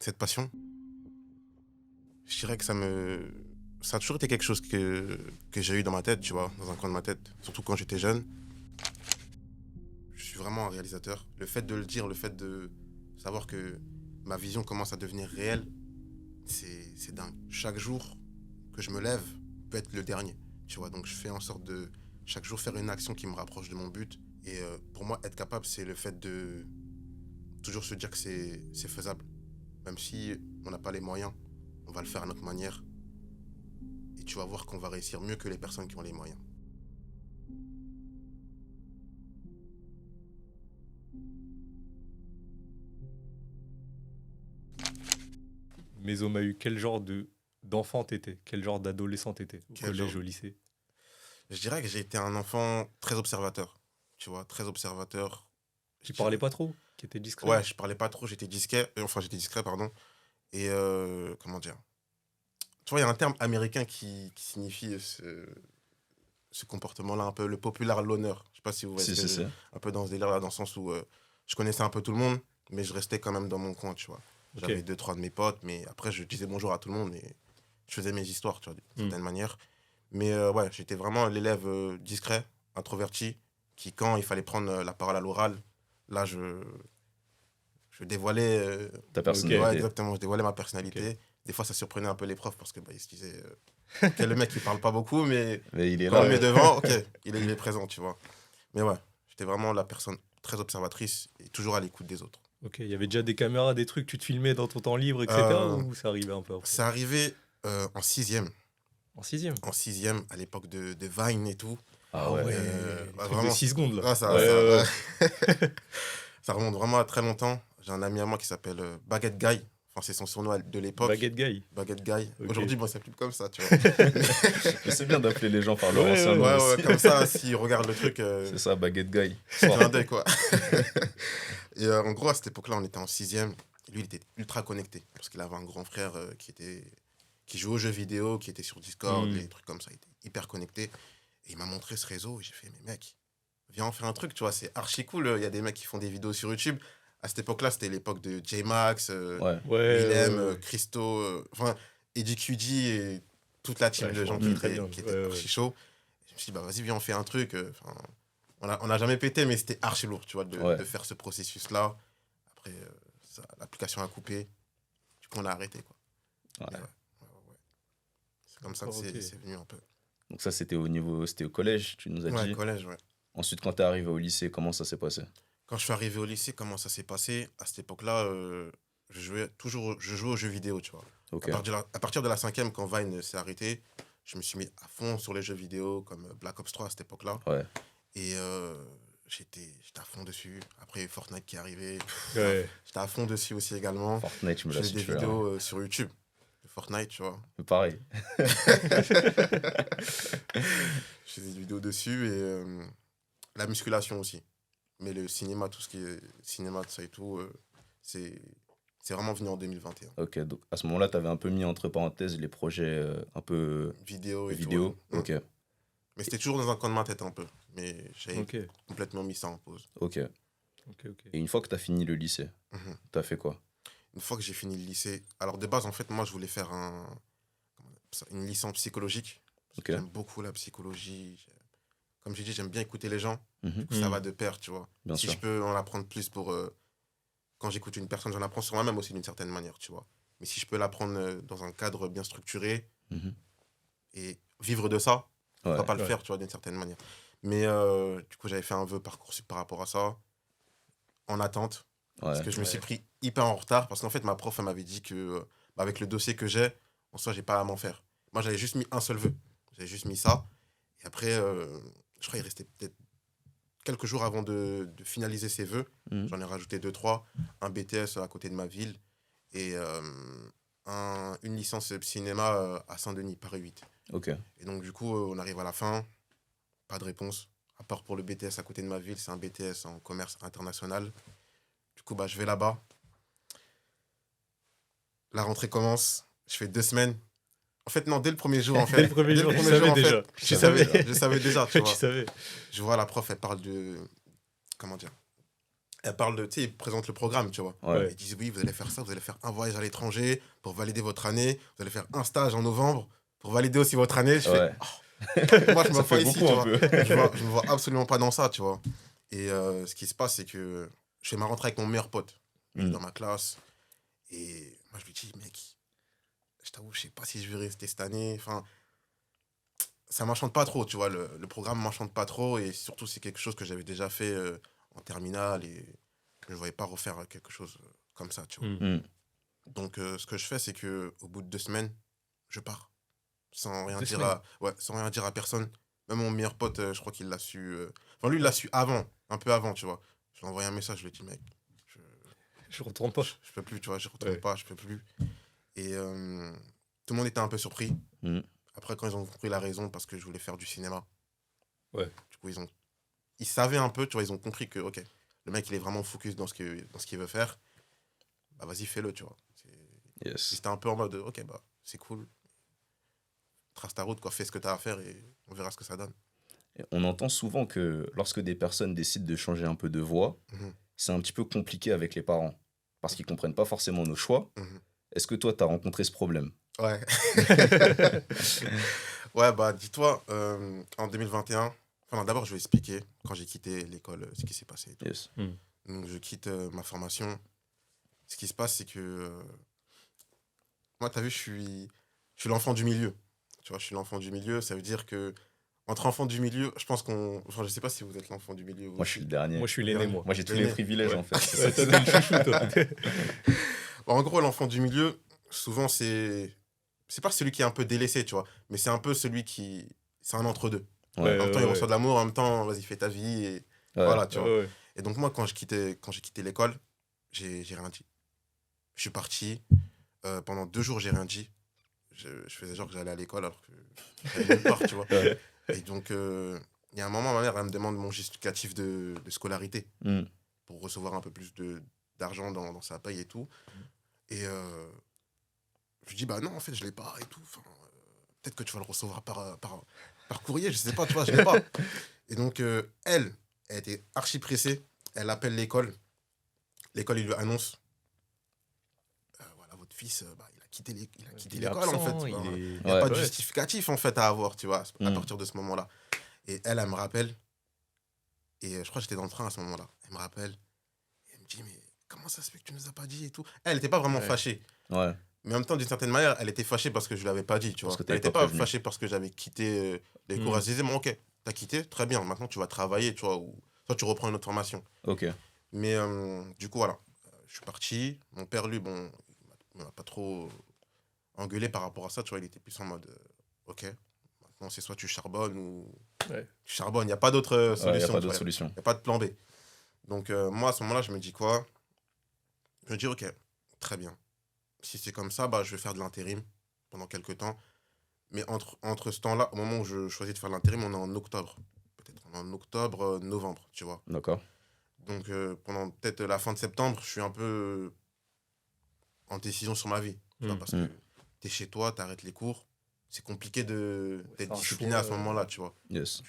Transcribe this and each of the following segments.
Cette passion, je dirais que ça a toujours été quelque chose que j'ai eu dans ma tête, tu vois, dans un coin de ma tête. Surtout quand j'étais jeune. Je suis vraiment un réalisateur. Le fait de le dire, le fait de savoir que ma vision commence à devenir réelle, c'est dingue. Chaque jour que je me lève peut être le dernier, tu vois. Donc je fais en sorte de chaque jour faire une action qui me rapproche de mon but. Et pour moi, être capable, c'est le fait de toujours se dire que c'est faisable. Même si on n'a pas les moyens, on va le faire à notre manière. Et tu vas voir qu'on va réussir mieux que les personnes qui ont les moyens. Mésomahu, quel genre d'enfant t'étais? Quel genre d'adolescent t'étais? Au Quel genre collège, au lycée? Je dirais que j'ai été un enfant très observateur. Tu vois, très observateur. Je Qui parlait dirais- pas trop? Qui était discret? Ouais, je parlais pas trop, j'étais discret. Enfin, j'étais discret, pardon. Et comment dire Tu vois, il y a un terme américain qui signifie ce comportement-là, un peu le popular loner. Je sais pas si vous voyez Si, ce que si, si. un peu dans ce délire-là, dans le sens où je connaissais un peu tout le monde, mais je restais quand même dans mon coin, tu vois. Ok. J'avais deux, trois de mes potes, mais après, je disais bonjour à tout le monde et je faisais mes histoires, tu vois, d'une certaine manière. Mais ouais, j'étais vraiment l'élève discret, introverti, qui, quand il fallait prendre la parole à l'oral, là, je dévoilais. Ta Ouais, personnalité. exactement, je dévoilais ma personnalité. Des fois, ça surprenait un peu les profs parce que ils se disaient, ok, le mec, il parle pas beaucoup, mais Mais il est quand on là. le met devant, ok, il est présent, tu vois. Mais ouais, j'étais vraiment la personne très observatrice et toujours à l'écoute des autres. Ok, il y avait déjà des caméras, des trucs, tu te filmais dans ton temps libre, etc. Euh, Ou ça arrivait un peu après? C'est arrivé en sixième. En sixième? En sixième, à l'époque de Vine et tout. Ah ouais. Le truc vraiment, de 6 secondes, là. Ah, ça, Ouais, ça, ouais, ça remonte vraiment à très longtemps. J'ai un ami à moi qui s'appelle Baguette Guy. Enfin, c'est son surnom de l'époque. Baguette Guy. Baguette Guy. Ok. Aujourd'hui, bon, c'est plus comme ça, tu vois. Mais c'est bien d'appeler les gens par leur Ouais, ancien ouais, nom Ouais, aussi. ouais, comme ça, s'ils regardent le truc, C'est ça, baguette guy. clin d'œil, quoi. Et en gros, à cette époque-là, on était en sixième. Lui, il était ultra connecté. Parce qu'il avait un grand frère qui jouait aux jeux vidéo, qui était sur Discord, des trucs comme ça. Il était hyper connecté. Et il m'a montré ce réseau. Et j'ai fait, mais mec, viens en faire un truc, tu vois. C'est archi cool. Il y a des mecs qui font des vidéos sur YouTube. À cette époque-là, c'était l'époque de J-Max, Ouais. Willem, Christo, enfin, Eddie QD et toute la team Ouais, de je gens me qui rappelle très étaient, bien. qui étaient Ouais, ouais. archi chauds. Je me suis dit, bah vas-y, viens, on fait un truc. On a jamais pété, mais c'était archi lourd, tu vois, Ouais. de faire ce processus-là. Après, l'application a coupé. Du coup, on a arrêté, quoi. Ouais. Mais ouais. C'est comme ça que D'accord, ok. c'est venu un peu. Donc ça, c'était au collège, tu nous as Ouais, dit. collège, ouais. Ensuite, quand t'es arrivé au lycée, comment ça s'est passé? Quand je suis arrivé au lycée, comment ça s'est passé? À cette époque-là, je jouais aux jeux vidéo, tu vois. Ok. À partir de la cinquième, quand Vine s'est arrêté, je me suis mis à fond sur les jeux vidéo, comme Black Ops 3 à cette époque-là. Ouais. Et j'étais à fond dessus. Après, Fortnite qui est arrivé, Ouais. j'étais à fond dessus aussi également. Fortnite, je me Je la faisais suis des tué. vidéos sur YouTube de Fortnite, tu vois. Pareil. Je faisais des vidéos dessus et la musculation aussi. Mais le cinéma, tout ce qui est cinéma, tout ça et tout, c'est vraiment venu en 2021. Ok, donc à ce moment-là, t'avais un peu mis entre parenthèses les projets un peu Vidéo et vidéo. tout. Ok, Mais c'était toujours dans un coin de ma tête un peu. Mais j'avais Ok. complètement mis ça en pause. ok. Ok. Et une fois que t'as fini le lycée, Mhm. t'as fait quoi? Une fois que j'ai fini le lycée, alors de base, en fait, moi, je voulais faire une licence psychologique. Parce que Ok. j'aime beaucoup la psychologie. Comme j'ai dit, j'aime bien écouter les gens. Mhm. Du coup, ça va de pair, tu vois. Bien Si sûr. je peux en apprendre plus pour... quand j'écoute une personne, j'en apprends sur moi-même aussi d'une certaine manière, tu vois. Mais si je peux l'apprendre dans un cadre bien structuré Mhm. et vivre de ça, pourquoi Ouais. pas le Ouais. faire, tu vois, d'une certaine manière. Mais du coup, j'avais fait un vœu Parcoursup par rapport à ça, en attente. Parce Ouais. que je me suis Ouais. pris hyper en retard. Parce qu'en fait, ma prof, elle m'avait dit que, avec le dossier que j'ai, en soi, j'ai pas à m'en faire. Moi, j'avais juste mis un seul vœu. J'avais juste mis ça. Et après, je crois qu'il restait peut-être quelques jours avant de finaliser ses vœux. Mhm. J'en ai rajouté 2, 3. Un BTS à côté de ma ville. Et une licence cinéma à Saint-Denis, Paris 8. Ok. Et donc, du coup, on arrive à la fin. Pas de réponse. À part pour le BTS à côté de ma ville, c'est un BTS en commerce international. Du coup, bah, je vais là-bas. La rentrée commence. Je fais 2 semaines. En fait, non, dès le premier jour, en fait. Dès le premier jour, tu savais en fait, déjà. je Tu savais, savais, je savais déjà, tu vois. Tu savais. Je vois la prof, elle parle de... Comment dire? Elle parle de, tu sais, ils présentent le programme, tu vois. Ouais. Ils disent, oui, vous allez faire ça, vous allez faire un voyage à l'étranger pour valider votre année, vous allez faire un stage en novembre pour valider aussi votre année. Je fais, Ouais. moi, je me Ça vois pas fait ici, beaucoup tu un vois. peu. Je me vois absolument pas dans ça, tu vois. Et ce qui se passe, c'est que je fais ma rentrée avec mon meilleur pote. Il est Mm. dans ma classe. Et moi, je lui dis, mec, je t'avoue, je sais pas si je vais rester cette année. Enfin, ça m'enchante pas trop, tu vois. Le programme m'enchante pas trop. Et surtout, c'est quelque chose que j'avais déjà fait en terminale. Et je ne voyais pas refaire quelque chose comme ça, tu vois. Mm. Mm. Donc, ce que je fais, c'est que au bout de 2 semaines, je pars. Sans rien 2 dire semaines. sans rien dire à personne. Même mon meilleur pote, je crois qu'il l'a su. Enfin, lui, il l'a su avant, un peu avant, tu vois. Je lui ai envoyé un message, je lui ai dit, mec, je, Je retourne pas. je peux plus, tu vois, je retourne Ouais. pas, je peux plus. Et tout le monde était un peu surpris. Mm. Après, quand ils ont compris la raison, parce que je voulais faire du cinéma. Ouais. Du coup, ils savaient un peu, tu vois, ils ont compris que, ok, le mec, il est vraiment focus dans ce qu'il veut faire. Bah, vas-y, fais-le, tu vois. Yes. C'était un peu en mode, ok, bah, c'est cool. Trace ta route, quoi, fais ce que t'as à faire et on verra ce que ça donne. Et on entend souvent que lorsque des personnes décident de changer un peu de voie, Mhm, c'est un petit peu compliqué avec les parents. Parce qu'ils comprennent pas forcément nos choix. mhm. Est-ce que toi, tu as rencontré ce problème? Ouais. Ouais, bah, dis-toi, en 2021, enfin, non, d'abord, je vais expliquer quand j'ai quitté l'école ce qui s'est passé et tout. Yes. Donc, je quitte ma formation. Ce qui se passe, c'est que moi, tu as vu, je suis l'enfant du milieu. Tu vois, je suis l'enfant du milieu. Ça veut dire que, entre enfants du milieu, je pense qu'on. Enfin, je sais pas si vous êtes l'enfant du milieu. Vous Moi, je suis aussi. le dernier. Moi, je suis l'aîné, moi. Moi, j'ai tous les L'aîné. privilèges, Ouais. en fait. Ouais, toi, t'es le chouchou, toi. Bon, en gros, l'enfant du milieu, souvent, c'est. C'est pas celui qui est un peu délaissé, tu vois. Mais c'est un peu celui qui. C'est un entre-deux. Ouais. En même temps, il ouais. reçoit de l'amour, en même temps, vas-y, fais ta vie. Et Ouais. voilà, tu vois. Ouais. Et donc, moi, quand j'ai quitté l'école, j'ai rien dit. Je suis parti. Pendant 2 jours, j'ai rien dit. Je faisais genre que j'allais à l'école alors que j'allais nulle part, tu vois. Ouais. Et donc, il y a un moment, ma mère, elle me demande mon justificatif de scolarité Mm. pour recevoir un peu plus d'argent dans sa paye et tout. Et je lui dis, bah non, en fait, je l'ai pas et tout. Enfin, peut-être que tu vas le recevoir par courrier, je sais pas, tu vois, je l'ai pas. Et donc, elle était archi pressée. Elle appelle l'école. L'école, il lui annonce, voilà, votre fils, bah, il a quitté Il est l'école, en fait. absent, Enfin, il est... il n'y a Ouais. pas de Ouais. justificatif, en fait, à avoir, tu vois, à Mm. partir de ce moment-là. Et elle me rappelle. Et je crois que j'étais dans le train à ce moment-là. Elle me rappelle. Et elle me dit, mais comment ça se fait que tu nous as pas dit et tout. Elle n'était pas vraiment Ouais. fâchée. Ouais. Mais en même temps, d'une certaine manière, elle était fâchée parce que je ne l'avais pas dit, tu Parce vois. que Elle t'avais n'était pas pas prévenu. fâchée parce que j'avais quitté les cours. Elle se disait, bon, ok, t'as quitté, très bien. Maintenant, tu vas travailler, tu vois. Ou soit tu reprends une autre formation. Ok. Mais du coup, voilà. Je suis parti. Mon père, lui, bon, il m'a pas trop engueulé par rapport à ça, tu vois. Il était plus en mode, ok, maintenant, c'est soit tu charbonnes ou Ouais. tu charbonnes. Il n'y a pas d'autre Ouais, y a solution. pas tu d'autre vois. solution. Il n'y a pas de plan B. Donc, moi, à ce moment-là, je me dis quoi? Je me dis, ok, très bien. Si c'est comme ça, bah, je vais faire de l'intérim pendant quelques temps. Mais entre ce temps-là, au moment où je choisis de faire de l'intérim, on est en octobre. Peut-être on est en octobre, novembre, tu vois. D'accord. Donc, pendant peut-être la fin de septembre, je suis un peu en décision sur ma vie. Tu vois, parce Mm. que t'es chez toi, t'arrêtes les cours. C'est compliqué d'être c'est un discipliné choix, à ce moment-là, tu vois. Yes.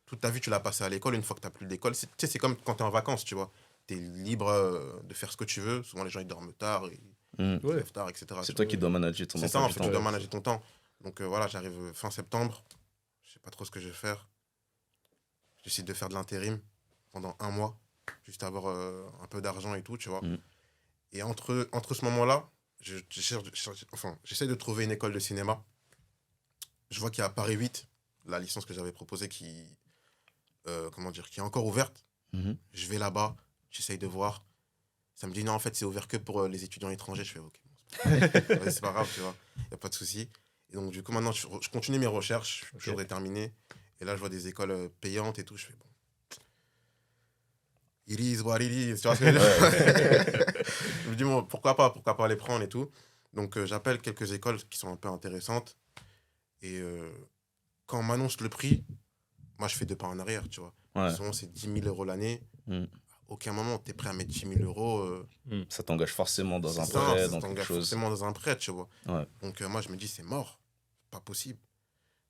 Toute ta vie, tu l'as passé à l'école. Une fois que tu n'as plus d'école, tu sais, c'est comme quand tu es en vacances, tu vois. Tu es libre de faire ce que tu veux. Souvent, les gens, ils dorment tard, Mm. ils se Ouais. lèvent tard, etc. C'est tu toi vois. qui dois manager ton C'est ça, emploi en du fait, temps. tu dois Ouais, manager ton temps. Donc voilà, j'arrive fin septembre. Je sais pas trop ce que je vais faire. Je décide de faire de l'intérim pendant 1 mois, juste avoir un peu d'argent et tout, tu vois. Mm. Et entre ce moment-là, j'essaie de trouver une école de cinéma. Je vois qu'il y a Paris 8, la licence que j'avais proposée, comment dire, qui est encore ouverte. Mhm. Je vais là-bas, j'essaye de voir. Ça me dit non, en fait, c'est ouvert que pour les étudiants étrangers. Je fais ok, ouais, c'est pas grave, tu vois, y a pas de souci. Et donc, du coup, maintenant, je continue mes recherches, je suis toujours déterminé. Et là, je vois des écoles payantes et tout. Je fais bon, it is what it is, tu vois ce que je veux dire. Je me dis bon, pourquoi pas les prendre et tout. Donc, j'appelle quelques écoles qui sont un peu intéressantes. Et quand on m'annonce le prix, moi, je fais 2 pas en arrière, tu vois. Ouais. Souvent, c'est 10 000 euros l'année. Mm. À aucun moment, tu es prêt à mettre 10 000 euros. Ça t'engage forcément dans C'est un ça, prêt, ça dans quelque t'engage chose. forcément dans un prêt, tu vois. Ouais. Donc, moi, je me dis, c'est mort. Pas possible.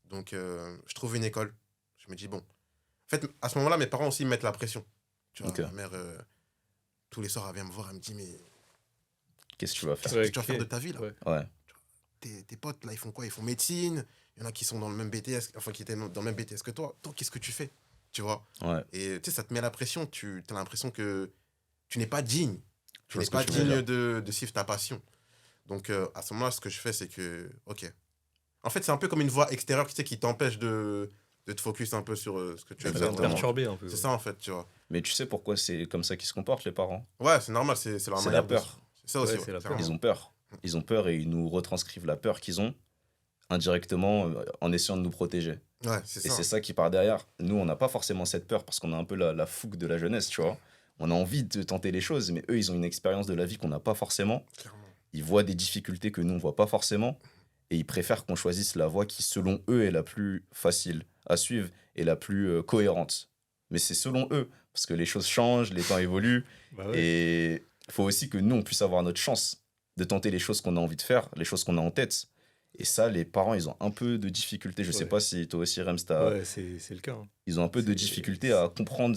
Donc, je trouve une école. Je me dis, bon. En fait, à ce moment-là, mes parents aussi me mettent la pression. Tu vois, Ok. ma mère, tous les soirs, elle vient me voir, elle me dit, mais Qu'est-ce que tu vas faire? qu'est-ce que tu vas faire de ta vie, là? Ouais. Ouais, Tes potes, là, ils font quoi? Ils font médecine. Il y en a qui sont dans le même BTS, enfin, qui étaient dans le même BTS que toi. Toi, qu'est-ce que tu fais? Tu vois? ouais, Et tu sais, ça te met la pression. Tu as l'impression que tu n'es pas digne. je Tu vois n'es ce que pas tu veux dire. digne de suivre ta passion. Donc, à ce moment-là, ce que je fais, c'est que, ok. En fait, c'est un peu comme une voix extérieure, tu sais, qui t'empêche de te focus un peu sur ce que tu Ça veux va faire. te Exactement. perturber un peu. C'est Ouais. ça, en fait, tu vois. Mais tu sais pourquoi c'est comme ça qu'ils se comportent, les parents? Ouais, c'est normal, c'est leur C'est manière la peur. C'est ça aussi, Ouais, ouais, c'est la peur. clairement. Ils ont peur. Ils ont peur et ils nous retranscrivent la peur qu'ils ont indirectement en essayant de nous protéger. Ouais, c'est Et ça. c'est ça qui part derrière. Nous, on n'a pas forcément cette peur parce qu'on a un peu la fougue de la jeunesse, tu vois. On a envie de tenter les choses, mais eux, ils ont une expérience de la vie qu'on n'a pas forcément. Clairement. Ils voient des difficultés que nous, on voit pas forcément. Et ils préfèrent qu'on choisisse la voie qui, selon eux, est la plus facile à suivre et la plus cohérente. Mais c'est selon eux, parce que les choses changent, les temps évoluent. Bah ouais. Et il faut aussi que nous, on puisse avoir notre chance de tenter les choses qu'on a envie de faire, les choses qu'on a en tête. Et ça, les parents, ils ont un peu de difficulté. Je sais Ouais. pas si toi aussi, Rems, Ouais, c'est le cas. Hein. ils ont un peu de C'est- difficulté à comprendre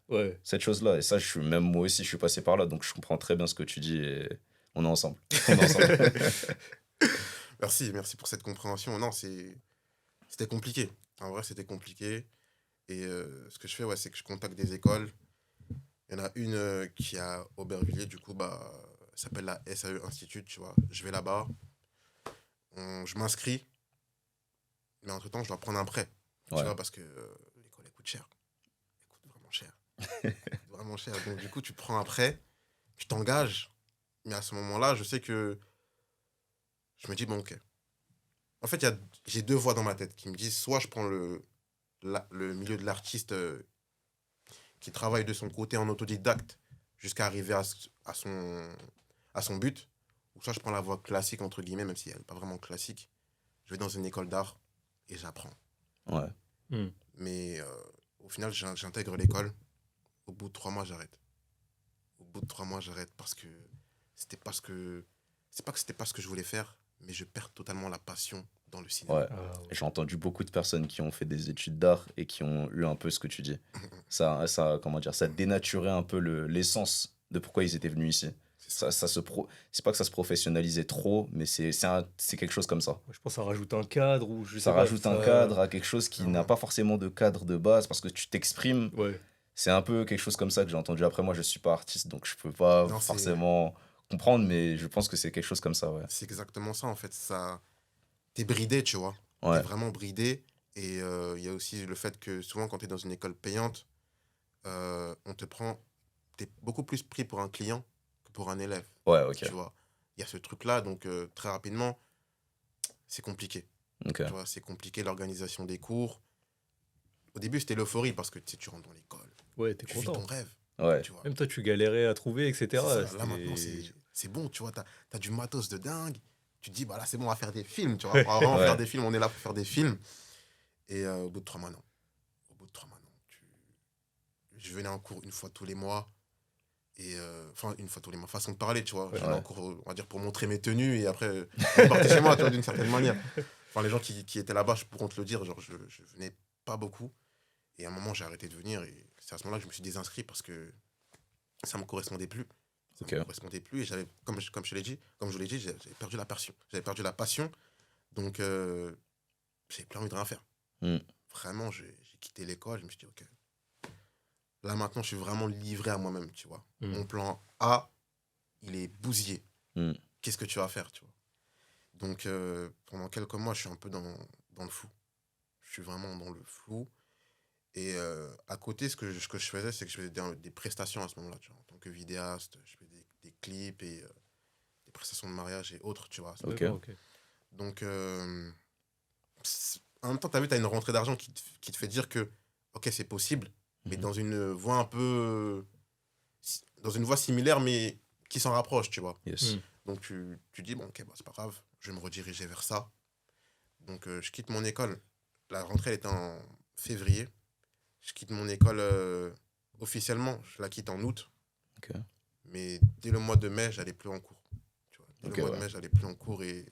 Ouais. cette chose-là. Et ça, même moi aussi, je suis passé par là, donc je comprends très bien ce que tu dis. Et on est ensemble. On est ensemble. Merci pour cette compréhension. Non, c'était compliqué. En vrai, c'était compliqué. Et ce que je fais, ouais, c'est que je contacte des écoles. Il y en a une qui est à Aubervilliers, du coup, bah, elle s'appelle la SAE Institute, tu vois. Je vais là-bas, je m'inscris, mais entre-temps, je dois prendre un prêt, tu Ouais. vois, parce que l'école, elle coûte cher. Elle coûte vraiment cher. Elle coûte vraiment cher. Donc, du coup, tu prends un prêt, tu t'engages, mais à ce moment-là, je sais que je me dis, bon, ok. En fait, j'ai deux voies dans ma tête qui me disent, soit je prends le milieu de l'artiste qui travaille de son côté en autodidacte jusqu'à arriver à son but, ou soit je prends la voie classique, entre guillemets, même si elle n'est pas vraiment classique. Je vais dans une école d'art et j'apprends. Ouais. Hmm. Mais au final, j'intègre l'école. Au bout de 3 mois, j'arrête. Au bout de 3 mois, j'arrête parce que c'était pas ce que... C'est pas que c'était pas ce que je voulais faire, mais je perds totalement la passion dans le cinéma. Ouais. Ah, ouais. J'ai entendu beaucoup de personnes qui ont fait des études d'art et qui ont eu un peu ce que tu dis. Comment dire, ça dénaturait un peu l'essence de pourquoi ils étaient venus ici. C'est ça. C'est pas que ça se professionnalisait trop, mais c'est quelque chose comme ça. Je pense que ça rajoute un cadre ou je sais Ça pas, rajoute un cadre à quelque chose qui n'a Ouais. pas forcément de cadre de base parce que tu t'exprimes. Ouais. C'est un peu quelque chose comme ça que j'ai entendu. Après, moi, je suis pas artiste, donc je peux pas Non, c'est- forcément comprendre, mais je pense que c'est quelque chose comme ça, ouais. C'est exactement ça, en fait. T'es bridé, tu vois. Ouais, T'es vraiment bridé. Et il y a aussi le fait que souvent, quand t'es dans une école payante, on te prend... T'es beaucoup plus pris pour un client que pour un élève, ouais, ok. tu vois. Il y a ce truc-là, donc très rapidement, c'est compliqué. Ok. Tu vois, c'est compliqué l'organisation des cours. Au début, c'était l'euphorie parce que tu sais, tu rentres dans l'école, Ouais, t'es tu vis content. ton rêve, Ouais, tu vois. Même toi, tu galérais à trouver, etc. C'est ça. Là, C'était- maintenant, c'est bon, tu vois. T'as du matos de dingue. Tu te dis, bah là, c'est bon, on va faire des films, tu vois. On va vraiment Ouais. faire des films, on est là pour faire des films. Et au bout de 3 mois, non. Au bout de 3 mois, non. Je venais en cours une fois tous les mois. Et enfin, une fois tous les mois, façon de parler, tu vois. Ouais. Je venais en cours, on va dire, pour montrer mes tenues et après, je repartais chez moi, tu vois, d'une certaine manière. Enfin, les gens qui étaient là-bas, je pourront te le dire, genre, je venais pas beaucoup. Et à un moment, j'ai arrêté de venir et c'est à ce moment-là que je me suis désinscrit parce que ça me correspondait plus. Ça Ok. me correspondait plus et j'avais, comme je te l'ai dit, comme je vous l'ai dit, j'avais perdu la passion. J'avais perdu la passion, donc j'avais plus envie de rien faire. Mm. Vraiment, j'ai quitté l'école, je me suis dit, ok, là maintenant, je suis vraiment livré à moi-même, tu vois. Mm. Mon plan A, il est bousillé. Mm. Qu'est-ce que tu vas faire, tu vois. Donc, pendant quelques mois, je suis un peu dans le flou. Je suis vraiment dans le flou. Et à côté, ce que je faisais, c'est que je faisais des prestations à ce moment-là, tu vois. En tant que vidéaste, je faisais des clips et des prestations de mariage et autres, tu vois. Ok. D'accord, ok. Donc, en même temps, tu as vu, tu as une rentrée d'argent qui te fait dire que, ok, c'est possible, mais Mhm. dans une voie un peu... Dans une voie similaire, mais qui s'en rapproche, tu vois. Yes. Mm. Donc, tu dis, bon, ok, bah, c'est pas grave, je vais me rediriger vers ça. Donc, je quitte mon école. La rentrée, elle était en février. Je quitte mon école officiellement, je la quitte en août. Ok. Mais dès le mois de mai, j'allais plus en cours. Tu vois. Dès Ok, le mois de ouais. mai, j'allais plus en cours et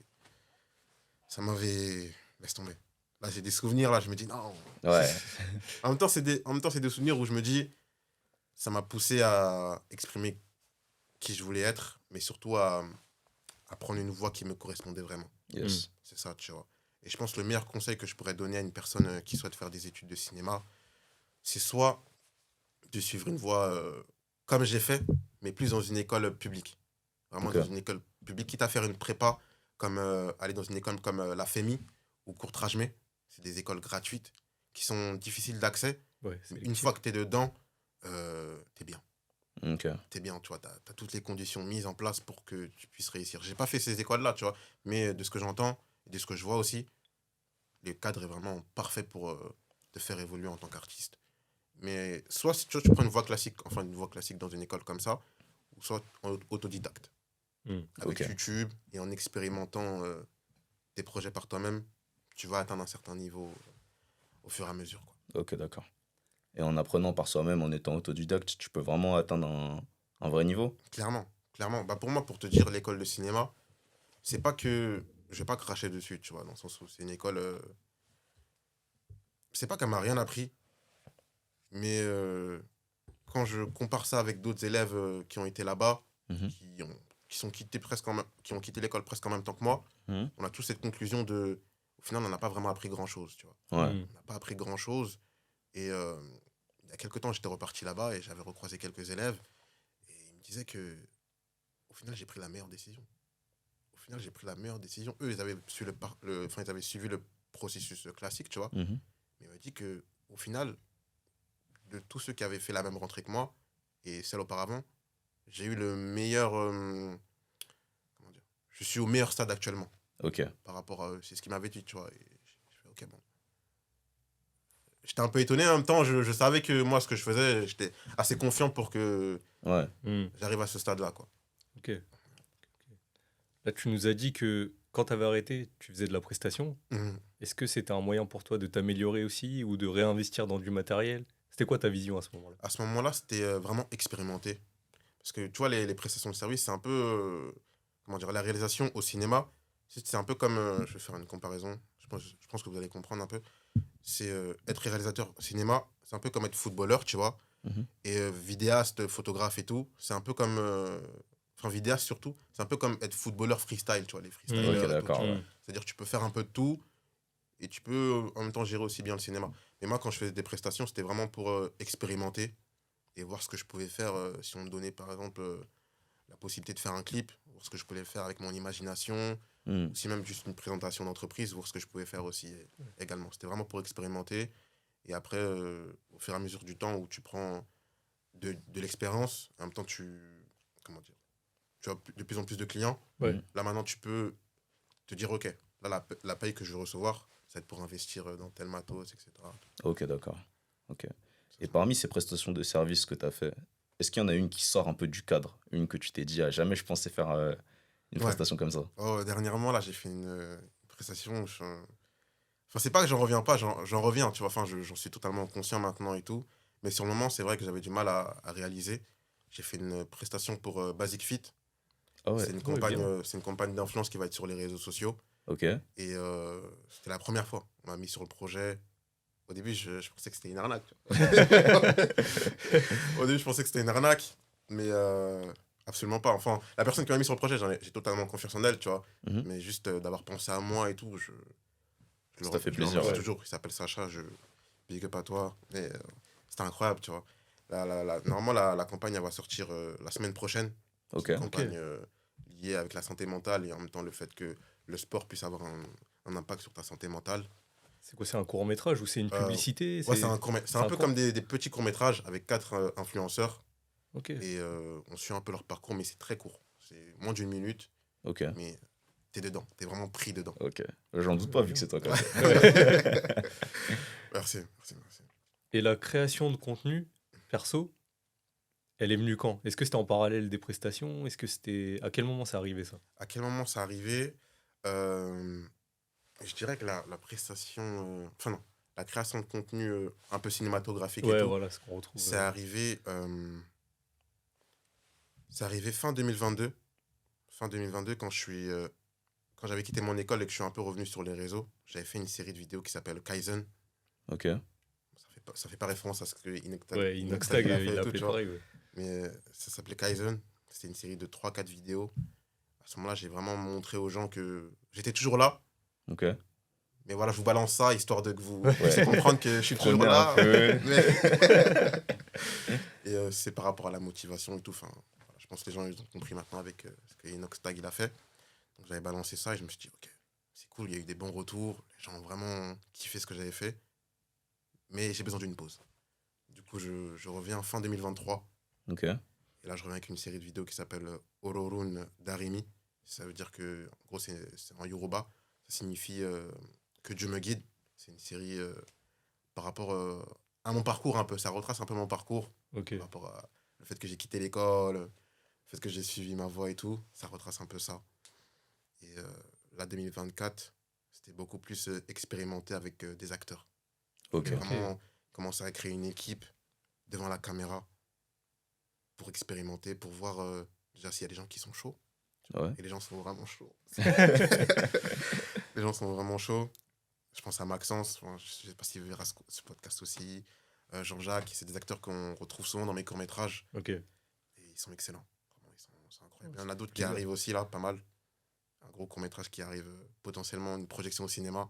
ça m'avait... Laisse tomber. Là, j'ai des souvenirs, là, je me dis non. Ouais. En même temps, c'est des souvenirs où je me dis, ça m'a poussé à exprimer qui je voulais être, mais surtout à prendre une voie qui me correspondait vraiment. Yes. C'est ça, tu vois. Et je pense que le meilleur conseil que je pourrais donner à une personne qui souhaite faire des études de cinéma, c'est soit de suivre une voie comme j'ai fait, mais plus dans une école publique. Vraiment Ok. dans une école publique, quitte à faire une prépa, comme aller dans une école comme la FEMI ou Courtrajmé. C'est des écoles gratuites qui sont difficiles d'accès. Ouais, Mais une sélectif. fois que tu es dedans, t'es bien. Ok. T'es bien, tu vois. T'as toutes les conditions mises en place pour que tu puisses réussir. J'ai pas fait ces écoles-là, tu vois. Mais de ce que j'entends et de ce que je vois aussi, le cadre est vraiment parfait pour te faire évoluer en tant qu'artiste. Mais soit si tu prends une voie classique, enfin une voie classique dans une école comme ça, ou soit en autodidacte, avec Ok. YouTube et en expérimentant tes projets par toi-même, tu vas atteindre un certain niveau au fur et à mesure, quoi. Ok, d'accord. Et en apprenant par soi-même, en étant autodidacte, tu peux vraiment atteindre un vrai niveau? Clairement, clairement. Bah pour moi, pour te dire, l'école de cinéma, c'est pas que je vais pas cracher dessus, tu vois, dans le sens où c'est une école. C'est pas qu'elle m'a rien appris, mais quand je compare ça avec d'autres élèves qui ont été là-bas, Mhm. qui sont quittés presque qui ont quitté l'école presque en même temps que moi, Mhm. on a tous cette conclusion de, au final, on n'a pas vraiment appris grand-chose, tu vois. Ouais. On n'a pas appris grand-chose. Et il y a quelques temps, j'étais reparti là-bas et j'avais recroisé quelques élèves. Et ils me disaient que, au final, j'ai pris la meilleure décision. Au final, j'ai pris la meilleure décision. Eux, ils avaient, enfin, ils avaient suivi le processus classique, tu vois. Mhm. Mais ils m'ont dit que, au final, de tous ceux qui avaient fait la même rentrée que moi et celle auparavant, j'ai eu le meilleur. Comment dire, je suis au meilleur stade actuellement Ok. par rapport à eux. C'est ce qu'ils m'avaient dit, tu vois. Et je fais, ok, bon. J'étais un peu étonné en même temps. Je savais que moi, ce que je faisais, j'étais assez confiant pour que Ouais. j'arrive à ce stade-là, quoi. Ok. Là, tu nous as dit que quand tu avais arrêté, tu faisais de la prestation. Mhm. Est-ce que c'était un moyen pour toi de t'améliorer aussi ou de réinvestir dans du matériel? C'était quoi ta vision à ce moment-là? À ce moment-là, c'était vraiment expérimenté. Parce que tu vois, les prestations de service, c'est un peu. Comment dire, la réalisation au cinéma, c'est un peu comme. Je vais faire une comparaison. Je pense que vous allez comprendre un peu. C'est être réalisateur au cinéma, c'est un peu comme être footballeur, tu vois. Mhm. Et vidéaste, photographe et tout, c'est un peu comme. Enfin, vidéaste surtout, c'est un peu comme être footballeur freestyle, tu vois, les Ok, freestylers et tout, tu d'accord, vois. ouais. C'est-à-dire que tu peux faire un peu de tout et tu peux en même temps gérer aussi bien le cinéma. Mais moi, quand je faisais des prestations, c'était vraiment pour expérimenter et voir ce que je pouvais faire si on me donnait, par exemple, la possibilité de faire un clip, voir ce que je pouvais faire avec mon imagination, Mhm. ou si même juste une présentation d'entreprise, voir ce que je pouvais faire aussi également. C'était vraiment pour expérimenter. Et après, au fur et à mesure du temps où tu prends de l'expérience, en même temps, comment dire, tu as de plus en plus de clients. Ouais. Mhm. Là, maintenant, tu peux te dire, OK, là, la paye que je vais recevoir, ça va être pour investir dans tel matos, etc. Ok, d'accord. Ok. C'est Et ça. parmi ces prestations de services que tu as fait, est-ce qu'il y en a une qui sort un peu du cadre? Une que tu t'es dit, ah, jamais je pensais faire une Ouais. prestation comme ça? Oh, dernièrement, là, j'ai fait une prestation. Enfin, c'est pas que j'en reviens pas, j'en reviens, tu vois. Enfin, j'en suis totalement conscient maintenant et tout. Mais sur le moment, c'est vrai que j'avais du mal à réaliser. J'ai fait une prestation pour Basic Fit. Ah ouais, Ouais, bien. C'est une campagne d'influence qui va être sur les réseaux sociaux. ok. Et c'était la première fois. On m'a mis sur le projet. Au début, je pensais que c'était une arnaque. Tu vois. Au début, je pensais que c'était une arnaque. Mais absolument pas. Enfin, la personne qui m'a mis sur le projet, j'ai totalement confiance en elle, tu vois. Mhm. Mais juste d'avoir pensé à moi et tout, Ça t'a fait je le plaisir, remercie ouais. ouais. toujours. Il s'appelle Sacha, je big up à toi. Et c'était incroyable, tu vois. Normalement, la campagne, elle va sortir la semaine prochaine. C'est Ok. une Ok. campagne liée avec la santé mentale et en même temps le fait que le sport puisse avoir un impact sur ta santé mentale. C'est quoi, c'est un court-métrage ou c'est une Euh, publicité? ouais, c'est C'est un un peu court? comme des petits courts-métrages avec 4 influenceurs. Ok. Et on suit un peu leur parcours, mais c'est très court. C'est moins d'une minute, Ok. mais t'es dedans. T'es vraiment pris dedans. Ok. J'en doute Ouais, pas vu que bien. c'est toi qui as Ouais. fait. Merci, merci, merci. Et la création de contenu perso, elle est venue quand? Est-ce que c'était en parallèle des prestations? Est-ce que c'était... À quel moment ça arrivait ça? À quel moment ça arrivé Euh, Je dirais que la prestation. Enfin, non. La création de contenu un peu cinématographique et Ouais, tout, voilà, ce qu'on retrouve. c'est arrivé, c'est arrivé fin 2022. Fin 2022, quand j'avais quitté mon école et que je suis un peu revenu sur les réseaux, j'avais fait une série de vidéos qui s'appelle Kaizen. Ok. Ça fait ça fait pas référence à ce que Inoxtag Ouais, Inoxtag, il a il fait et a tout, appelé tu vois. pareil. Ouais. Mais ça s'appelait Kaizen. C'était une série de 3-4 vidéos. À ce moment-là, j'ai vraiment montré aux gens que j'étais toujours là. Ok. Mais voilà, je vous balance ça, histoire de que vous Ouais. puissiez comprendre que je suis toujours Prenez là. un peu. Et c'est par rapport à la motivation et tout. Enfin, voilà, je pense que les gens ils ont compris maintenant avec ce que Inoxtag il a fait. Donc j'avais balancé ça et je me suis dit, ok, c'est cool, il y a eu des bons retours. Les gens ont vraiment kiffé ce que j'avais fait. Mais j'ai besoin d'une pause. Du coup, je reviens fin 2023. Ok. Et là, je reviens avec une série de vidéos qui s'appelle Ororun Darimi. Ça veut dire que, en gros, c'est en Yoruba. Ça signifie que Dieu me guide. C'est une série par rapport à mon parcours un peu. Ça retrace un peu mon parcours Ok. par rapport à le fait que j'ai quitté l'école, le fait que j'ai suivi ma voie et tout. Ça retrace un peu ça. Et là, 2024, c'était beaucoup plus expérimenté avec des acteurs. Ok. J'ai vraiment commencé à créer une équipe devant la caméra pour expérimenter, pour voir déjà s'il y a des gens qui sont chauds. Ouais. Et les gens sont vraiment chauds. Les gens sont vraiment chauds. Je pense à Maxence, enfin, je ne sais pas s'il verra ce podcast aussi. Jean-Jacques, c'est des acteurs qu'on retrouve souvent dans mes courts-métrages. Ok. Et ils sont excellents. Vraiment, c'est incroyable. Il y en a d'autres qui Plaisir. arrivent aussi, là, pas mal. Un gros court-métrage qui arrive potentiellement, une projection au cinéma.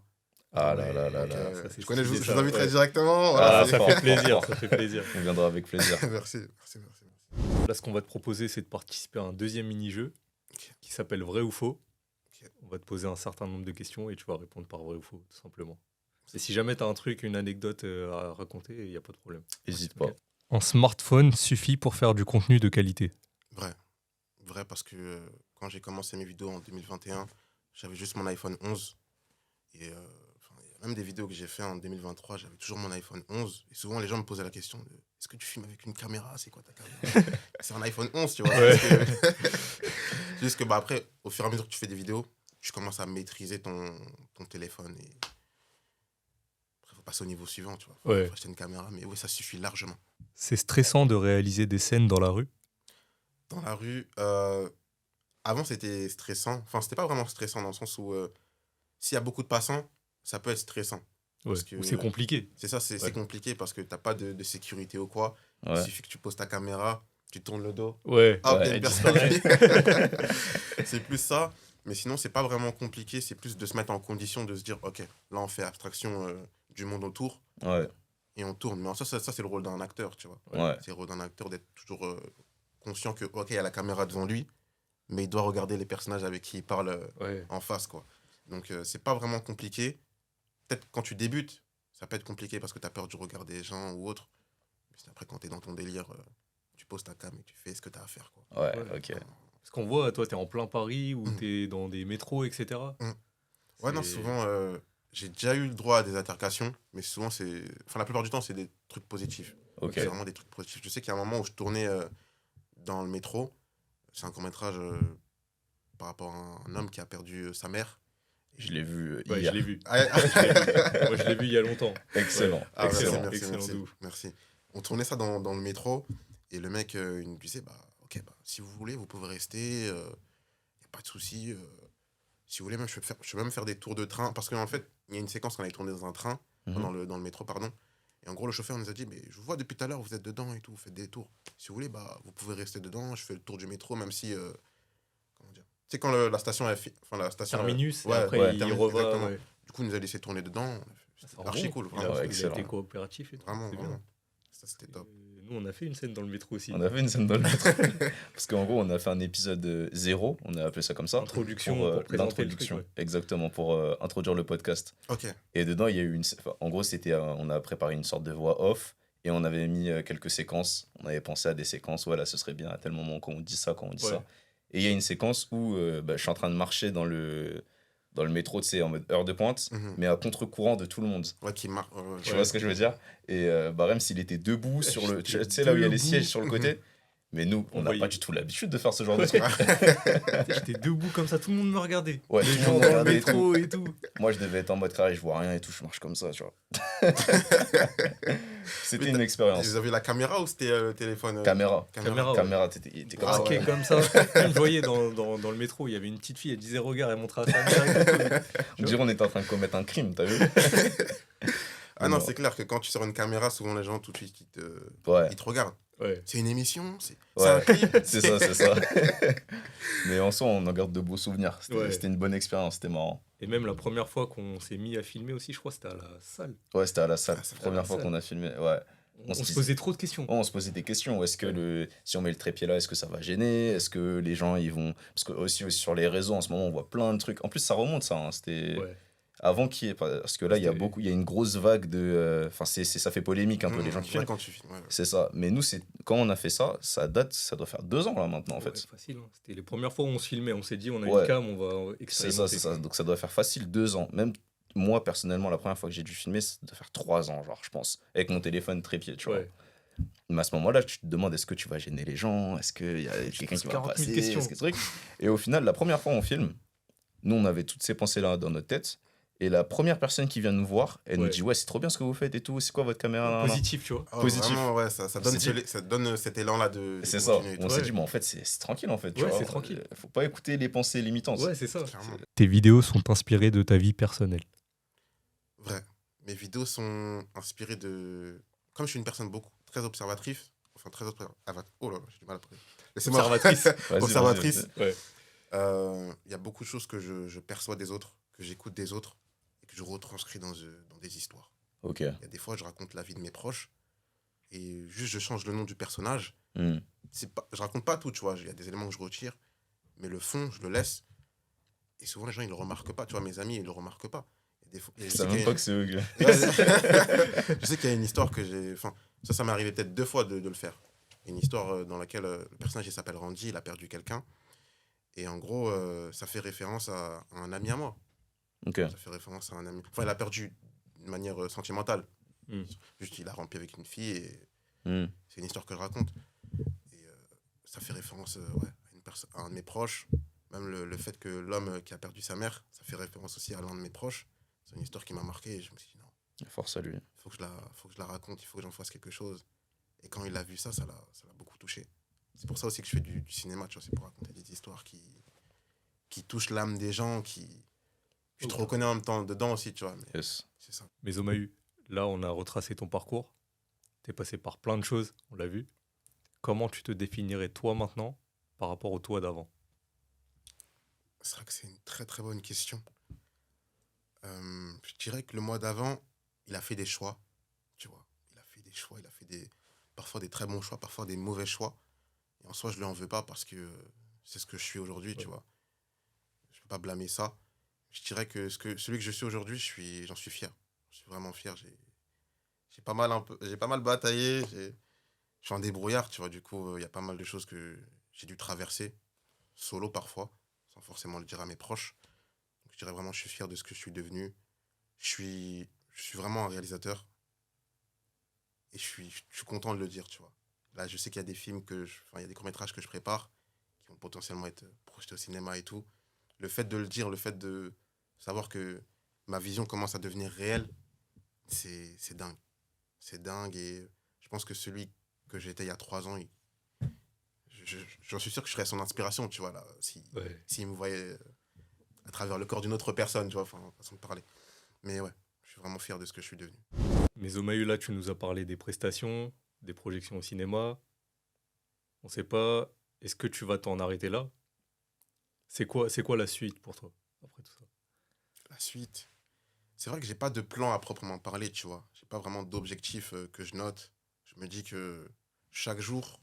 Ah là là là Donc, là. ça, c'est je connais, stylé, je ça, vous inviterai ouais. directement. Ah, Voilà, Ah, c'est ça fort. fait plaisir, ça fait plaisir. On viendra avec plaisir. merci. Là, ce qu'on va te proposer, c'est de participer à un deuxième mini-jeu Ok. qui s'appelle Vrai ou Faux. Ok. On va te poser un certain nombre de questions et tu vas répondre par vrai ou faux, tout simplement. Et si jamais tu as un truc, une anecdote à raconter, il n'y a pas de problème. N'hésite pas. Ok. Un smartphone suffit pour faire du contenu de qualité. Vrai, parce que quand j'ai commencé mes vidéos en 2021, j'avais juste mon iPhone 11. Et enfin, il y a même des vidéos que j'ai fait en 2023, j'avais toujours mon iPhone 11. Et souvent, les gens me posaient la question de, est-ce que tu filmes avec une caméra? C'est quoi ta caméra? C'est un iPhone 11, tu vois. Ouais. C'est juste que bah, après, au fur et à mesure que tu fais des vidéos, tu commences à maîtriser ton téléphone. Et après, il faut passer au niveau suivant, tu vois. Ouais. Faut acheter une caméra, mais oui, ça suffit largement. C'est stressant de réaliser des scènes dans la rue. Dans la rue, avant, c'était stressant. Enfin, c'était pas vraiment stressant dans le sens où s'il y a beaucoup de passants, ça peut être stressant. Ouais. Parce que- Ou c'est compliqué. C'est ça, c'est Ouais. compliqué parce que t'as pas de sécurité ou quoi. Il Ouais. suffit que tu poses ta caméra, tu tournes le dos. Ouais. Hop, Ouais, il y a une elle personne disparaît. C'est plus ça. Mais sinon, c'est pas vraiment compliqué. C'est plus de se mettre en condition de se dire, OK, là, on fait abstraction du monde autour Ouais. et on tourne. Mais ça c'est le rôle d'un acteur, tu vois. Ouais. C'est le rôle d'un acteur d'être toujours conscient que, OK, il y a la caméra devant lui, mais il doit regarder les personnages avec qui il parle Ouais. en face, quoi. Donc, c'est pas vraiment compliqué. Peut-être quand tu débutes, ça peut être compliqué parce que tu as peur du regard des gens ou autre. Mais après, quand tu es dans ton délire, tu poses ta cam et tu fais ce que tu as à faire, quoi. Ouais, Ouais. ok. Parce qu'on voit, toi, tu es en plein Paris ou Mm. tu es dans des métros, etc. Ouais, non, C'est- souvent, j'ai déjà eu le droit à des altercations, mais souvent, c'est. Enfin, la plupart du temps, c'est des trucs positifs. Ok. C'est vraiment des trucs positifs. Je sais qu'il y a un moment où je tournais dans le métro. C'est un court-métrage par rapport à un homme qui a perdu sa mère. Je l'ai vu Ouais, hier. je l'ai vu. Ah, Moi, je l'ai vu il y a longtemps. Excellent. Ah, Excellent, merci, excellent merci, de ouf. merci. On tournait ça dans le métro et le mec, il nous disait, bah, ok, bah, si vous voulez, vous pouvez rester, y a pas de souci. Si vous voulez, même, je peux même faire des tours de train. Parce qu'en fait, il y a une séquence qu'on avait tournée dans un train, Mhm. dans le métro, pardon. Et en gros, le chauffeur nous a dit, mais je vous vois depuis tout à l'heure, vous êtes dedans et tout, vous faites des tours. Si vous voulez, bah, vous pouvez rester dedans, je fais le tour du métro, même si... comment dire? Tu sais, quand la station... Enfin, la station Terminus, et ouais, après, ouais, il terminus, reva. exactement. Ouais. Du coup, il nous a laissé tourner dedans. Ça C'était rend archi bon. cool, Il a, vraiment. Ouais, il a excellent. été coopératif et tout. Vraiment, c'est bien. vraiment. Ça, c'était top. Nous, on a fait une scène dans le métro aussi. On a fait une scène dans le métro. Parce qu'en gros, on a fait un épisode 0, on a appelé ça comme ça. Introduction pour pour présenter le l'introduction. truc, Exactement, pour introduire le podcast. Ok. Et dedans, il y a eu une. Enfin, en gros, c'était, on a préparé une sorte de voix off et on avait mis quelques séquences. On avait pensé à des séquences. Voilà, ce serait bien à tel moment qu'on dit ça, quand on dit Ouais. ça. Et il y a une séquence où je suis en train de marcher dans le métro, tu sais, en mode heure de pointe, Mhm. mais à contre-courant de tout le monde. Ouais, qui marque. Tu vois ce que je veux dire? Et Barem, s'il était debout sur le. Tu J'étais sais, là où il y a les debout. sièges sur le côté. Mais nous, on n'a voyait. pas du tout l'habitude de faire ce genre de Ouais. truc. J'étais debout comme ça, tout le monde me regardait. Ouais, Les tout le gens monde dans le regardait et métro et tout. Moi, je devais être en mode carré, je vois rien et tout, je marche comme ça, tu vois. C'était Mais une expérience. Vous avez la caméra ou c'était le téléphone Caméra. Caméra, ouais. Caméra, il était comme ça. Braqué comme ça. Je voyais dans le métro, il y avait une petite fille, elle disait regarde, elle montrait à sa mère. Et tout. On dirait on était en train de commettre un crime, t'as vu? Ah non, Non. c'est clair que quand tu sors une caméra, souvent les gens tout de suite Ouais, ils te regardent. Ouais. C'est une émission, c'est Ouais. un clip. c'est ça, c'est ça. Mais en soi, on en garde de beaux souvenirs. Ouais. C'était une bonne expérience, c'était marrant. Et même la première fois qu'on s'est mis à filmer aussi, je crois, c'était à la salle. Ouais, c'était à la salle. Ah, c'était à Première la fois salle. qu'on a filmé. Ouais. On se se disait- posait trop de questions. On se posait des questions. Est-ce que Ouais. si on met le trépied là, est-ce que ça va gêner? Est-ce que les gens ils vont. Parce que aussi sur les réseaux en ce moment, on voit plein de trucs. En plus, ça remonte ça. Hein. C'était Ouais. avant qu'il y ait. Parce que là, C'était- il y a une grosse vague de. Enfin, ça fait polémique un peu les gens qui Ouais, filment. quand tu filmes. Ouais, ouais. C'est ça. Mais nous, quand on a fait ça, ça date, ça doit faire 2 ans là maintenant en Ouais, fait. facile. Hein. C'était les premières fois où on se filmait. On s'est dit, on a Ouais. une cam, on va C'est expérimenter. ça, c'est ça. Donc ça doit faire facile 2 ans. Même moi, personnellement, la première fois que j'ai dû filmer, ça doit faire 3 ans, genre, je pense. Avec mon téléphone trépied, tu vois. Ouais. Mais à ce moment-là, tu te demandes est-ce que tu vas gêner les gens? Est-ce qu'il y a quelqu'un poses qui va 40 000 passer? questions. Est-ce que truc. Et au final, la première fois on filme, nous, on avait toutes ces pensées-là dans notre tête. Et la première personne qui vient nous voir, elle nous Ouais. dit ouais, c'est trop bien ce que vous faites et tout. C'est quoi votre caméra? Nan, nan, nan. Positif, tu vois. Ah, Positif. Vraiment, ouais, ça On donne, s'est dit- ça donne cet élan-là de C'est ça. continuer et tout. On s'est Ouais. dit, mais en fait, c'est tranquille en fait. Tu Ouais, vois. c'est tranquille. Faut pas écouter les pensées limitantes. Ouais, c'est ça. Clairement. Tes vidéos sont inspirées de ta vie personnelle. Vrai. Mes vidéos sont inspirées de. Comme je suis une personne très observatrice. Enfin, très observatrice. Oh là là, j'ai du mal à parler. Laissez-moi. Observatrice. Vas-y, Observatrice. vas-y. Ouais. Il y a beaucoup de choses que je perçois des autres, que j'écoute des autres et que je retranscris dans des histoires. Ok. Il y a des fois, je raconte la vie de mes proches et juste je change le nom du personnage. Hmm. Je raconte pas tout, tu vois. Il y a des éléments que je retire, mais le fond, je le laisse. Et souvent, les gens, ils le remarquent pas. Tu vois, mes amis, ils le remarquent pas. Il y a des fois, Je savais même pas que c'est eux. je sais qu'il y a une histoire que j'ai. Enfin, ça m'est arrivé peut-être 2 fois de le faire. Une histoire dans laquelle le personnage il s'appelle Randy, il a perdu quelqu'un. Et en gros, ça fait référence à un ami à moi. Ok. Ça fait référence à un ami. Enfin, il a perdu de manière sentimentale. Hmm. Juste, il a rompu avec une fille et Hmm. c'est une histoire que je raconte. Et ça fait référence ouais, à un de mes proches. Même le fait que l'homme qui a perdu sa mère, ça fait référence aussi à l'un de mes proches. C'est une histoire qui m'a marqué et je me suis dit non, Force à lui. faut que je la raconte, il faut que j'en fasse quelque chose. Et quand il a vu ça, ça l'a beaucoup touché. C'est pour ça aussi que je fais du cinéma, tu vois, c'est pour raconter des histoires qui touchent l'âme des gens, tu te Ok. reconnais en même temps dedans aussi, tu vois. Mais Yes. c'est ça. Mais Omahu, là, on a retracé ton parcours. T'es passé par plein de choses, on l'a vu. Comment tu te définirais toi maintenant par rapport au toi d'avant? C'est vrai que c'est une très très bonne question. Je dirais que le mois d'avant, il a fait des choix, tu vois. Il a fait des choix, il a fait parfois des très bons choix, parfois des mauvais choix. Et en soi, je ne lui en veux pas parce que c'est ce que je suis aujourd'hui, tu Ouais. vois. Je ne peux pas blâmer ça. Je dirais que celui que je suis aujourd'hui, j'en suis fier. Je suis vraiment fier. J'ai pas mal bataillé. Je suis un débrouillard, tu vois. Du coup, il y a pas mal de choses que j'ai dû traverser, solo parfois, sans forcément le dire à mes proches. Donc, je dirais vraiment, je suis fier de ce que je suis devenu. Je suis vraiment un réalisateur. Et je suis content de le dire, tu vois. Là, je sais qu'il y a des films il y a des courts-métrages que je prépare qui vont potentiellement être projetés au cinéma et tout. Le fait de le dire, le fait de savoir que ma vision commence à devenir réelle, c'est dingue. C'est dingue et je pense que celui que j'étais il y a 3 ans, j'en suis sûr que je serais son inspiration, tu vois, là, Ouais. s'il me voyait à travers le corps d'une autre personne, tu vois, enfin, façon de parler. Mais ouais, je suis vraiment fier de ce que je suis devenu. Mais Omahu, là, tu nous as parlé des prestations, des projections au cinéma. On sait pas, est-ce que tu vas t'en arrêter là? C'est quoi la suite pour toi, après tout ça? La suite, c'est vrai que j'ai pas de plan à proprement parler, tu vois. J'ai pas vraiment d'objectif que je note. Je me dis que chaque jour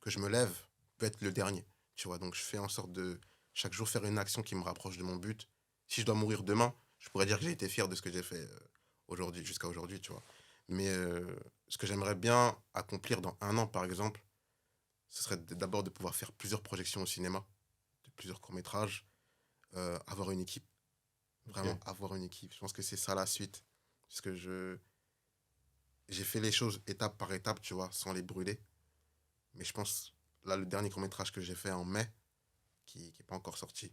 que je me lève peut être le dernier, tu vois. Donc je fais en sorte de chaque jour faire une action qui me rapproche de mon but. Si je dois mourir demain, je pourrais dire que j'ai été fier de ce que j'ai fait aujourd'hui, jusqu'à aujourd'hui, tu vois. Mais ce que j'aimerais bien accomplir dans 1 an, par exemple, ce serait d'abord de pouvoir faire plusieurs projections au cinéma, de plusieurs courts-métrages, avoir une équipe. Vraiment avoir une équipe. Je pense que c'est ça la suite. Parce que j'ai fait les choses étape par étape, tu vois, sans les brûler. Mais je pense, là, le dernier court-métrage que j'ai fait en mai, qui n'est pas encore sorti,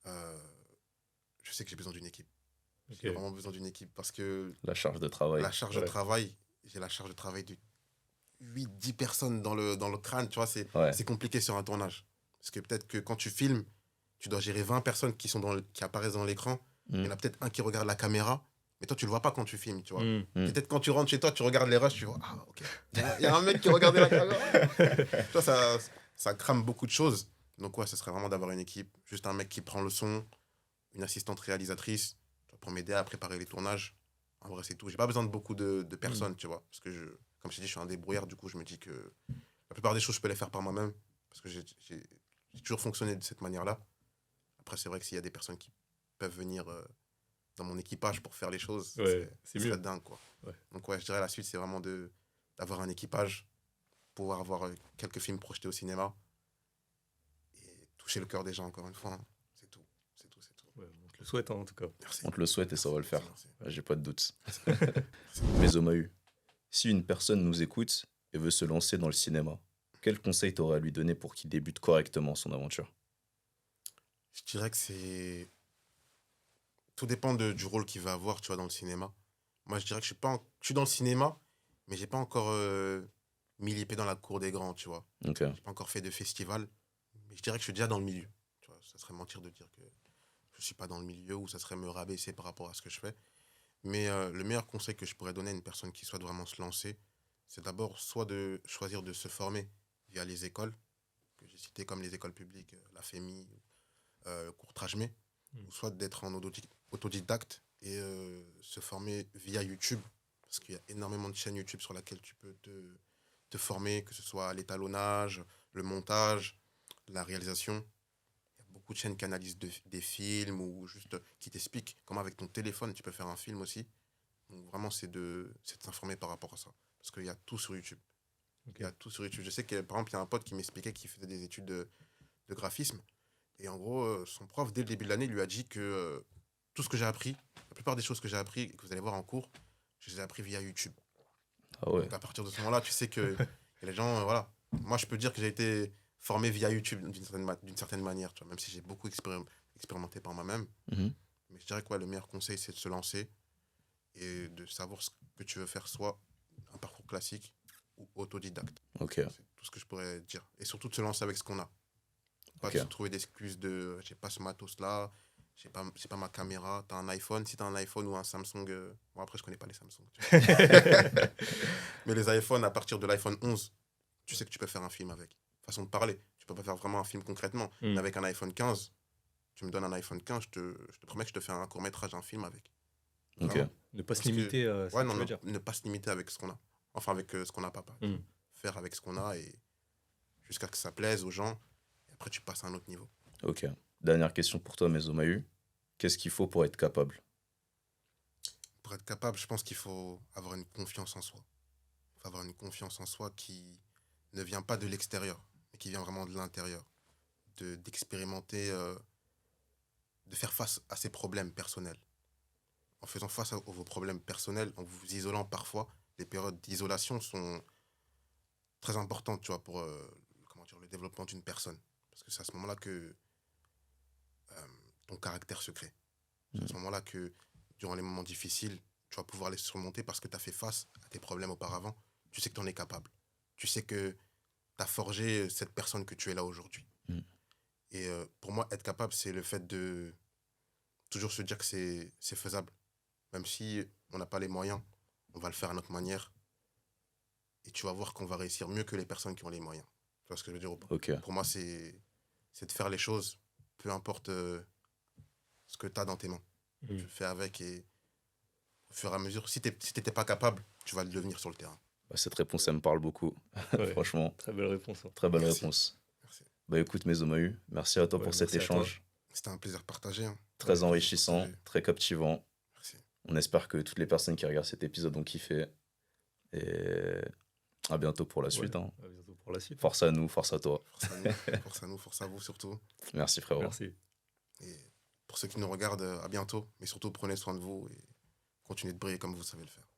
je sais que j'ai besoin d'une équipe. Ok. J'ai vraiment besoin d'une équipe parce que La charge de travail. la charge de Ouais. travail, j'ai la charge de travail de 8-10 personnes dans le crâne, tu vois, Ouais. c'est compliqué sur un tournage. Parce que peut-être que quand tu filmes, tu dois gérer 20 personnes qui apparaissent dans l'écran. Il y en a peut-être un qui regarde la caméra, Mais toi, tu le vois pas quand tu filmes, tu vois. Mm. Peut-être quand tu rentres chez toi, tu regardes les rushs, tu vois, ah, ok. Il y a un mec qui regardait la caméra. Tu vois, ça crame beaucoup de choses. Donc, ouais, ce serait vraiment d'avoir une équipe. Juste un mec qui prend le son, une assistante réalisatrice, tu vois, pour m'aider à préparer les tournages. En vrai, c'est tout. J'ai pas besoin de beaucoup de personnes, tu vois. Parce que, comme je t'ai dit, je suis un débrouillard. Du coup, je me dis que la plupart des choses, je peux les faire par moi-même. Parce que j'ai toujours fonctionné de cette manière-là. Après, c'est vrai que s'il y a des personnes qui peuvent venir dans mon équipage pour faire les choses, Ouais, c'est ce serait mieux. dingue, quoi. Ouais. Donc, ouais, je dirais la suite, c'est vraiment d'avoir un équipage, pouvoir avoir quelques films projetés au cinéma et toucher le cœur des gens, encore une fois. Hein. C'est tout. C'est tout, c'est tout. Ouais, on te le souhaite, hein, en tout cas. Merci. On te le souhaite et ça va le faire. Merci. J'ai pas de doute. Mais Omahu, si une personne nous écoute et veut se lancer dans le cinéma, quel conseil t'aurais à lui donner pour qu'il débute correctement son aventure? Je dirais que c'est... Tout dépend du rôle qu'il va avoir, tu vois, dans le cinéma. Moi, je dirais que je suis dans le cinéma, mais j'ai pas encore mis les pieds dans la cour des grands, tu vois. Ok. J'ai pas encore fait de festival, mais je dirais que je suis déjà dans le milieu. Tu vois, ça serait mentir de dire que je suis pas dans le milieu ou ça serait me rabaisser par rapport à ce que je fais. Mais le meilleur conseil que je pourrais donner à une personne qui souhaite vraiment se lancer, c'est d'abord soit de choisir de se former via les écoles, que j'ai citées comme les écoles publiques, la FEMI, Courtrajmé, Mm. ou soit d'être en autodidacte et se former via YouTube, parce qu'il y a énormément de chaînes YouTube sur lesquelles tu peux te former, que ce soit l'étalonnage, le montage, la réalisation. Il y a beaucoup de chaînes qui analysent des films ou juste qui t'expliquent comment avec ton téléphone tu peux faire un film aussi. Donc vraiment, c'est de s'informer par rapport à ça. Parce qu'il y a tout sur YouTube. Ok. Il y a tout sur YouTube. Je sais que, par exemple, il y a un pote qui m'expliquait qu'il faisait des études de graphisme. Et en gros, son prof, dès le début de l'année, lui a dit que tout ce que j'ai appris, la plupart des choses que j'ai appris et que vous allez voir en cours, je les ai appris via YouTube. Ah ouais. Donc à partir de ce moment-là, tu sais que y a les gens, voilà. Moi, je peux dire que j'ai été formé via YouTube d'une certaine manière, tu vois, même si j'ai beaucoup expérimenté par moi-même. Mhm. Mais je dirais que ouais, le meilleur conseil, c'est de se lancer et de savoir ce que tu veux faire, soit un parcours classique ou autodidacte. Ok. C'est tout ce que je pourrais dire. Et surtout de se lancer avec ce qu'on a. Pas Ok. de se trouver d'excuses de j'ai pas ce matos là, j'ai pas ma caméra, t'as un iPhone, si t'as un iPhone ou un Samsung, bon après je connais pas les Samsung, tu vois. Mais les iPhones à partir de l'iPhone 11, tu sais que tu peux faire un film avec. Façon de parler, tu peux pas faire vraiment un film concrètement, Mm. mais avec un iPhone 15, tu me donnes un iPhone 15, je te promets que je te fais un court-métrage, un film avec. Ok. Vraiment. Ne pas se Parce que- limiter à ce Ouais, que non, tu veux non, dire. ne pas se limiter avec ce qu'on a. Enfin avec ce qu'on n'a pas. Mm. Faire avec ce qu'on a et jusqu'à ce que ça plaise aux gens, et après tu passes à un autre niveau. Ok. Dernière question pour toi, Mesomahu. Qu'est-ce qu'il faut pour être capable? Pour être capable, je pense qu'il faut avoir une confiance en soi. Il faut avoir une confiance en soi qui ne vient pas de l'extérieur, mais qui vient vraiment de l'intérieur. D'expérimenter, de faire face à ses problèmes personnels. En faisant face à vos problèmes personnels, en vous isolant parfois, les périodes d'isolation sont très importantes, tu vois, pour comment dire, le développement d'une personne. Parce que c'est à ce moment-là que ton caractère se crée. C'est à ce moment-là que, durant les moments difficiles, tu vas pouvoir les surmonter parce que tu as fait face à tes problèmes auparavant. Tu sais que tu en es capable. Tu sais que tu as forgé cette personne que tu es là aujourd'hui. Mm. Et pour moi, être capable, c'est le fait de toujours se dire que c'est faisable. Même si on n'a pas les moyens, on va le faire à notre manière. Et tu vas voir qu'on va réussir mieux que les personnes qui ont les moyens. Tu vois ce que je veux dire ou pas? Ok. Pour moi, c'est de faire les choses, peu importe ce que tu as dans tes mains. Mm. Tu le fais avec et au fur et à mesure, si t'étais pas capable, tu vas le devenir sur le terrain. Bah, cette réponse, elle me parle beaucoup. Ouais. Franchement, Très belle réponse. Hein. très belle Merci. réponse. Merci. Bah écoute, Mesomahu, merci à toi Ouais, pour cet merci à toi. échange. C'était un plaisir partagé. Hein. Très Ouais, enrichissant, partagé. très captivant. Merci. On espère que toutes les personnes qui regardent cet épisode ont kiffé. Et à bientôt pour la suite. Ouais, Hein. à bientôt pour la suite. Force à nous, force à toi. Force à nous, force à nous, force à vous surtout. Merci frérot. Merci. Et pour ceux qui nous regardent, à bientôt. Mais surtout, prenez soin de vous et continuez de briller comme vous savez le faire.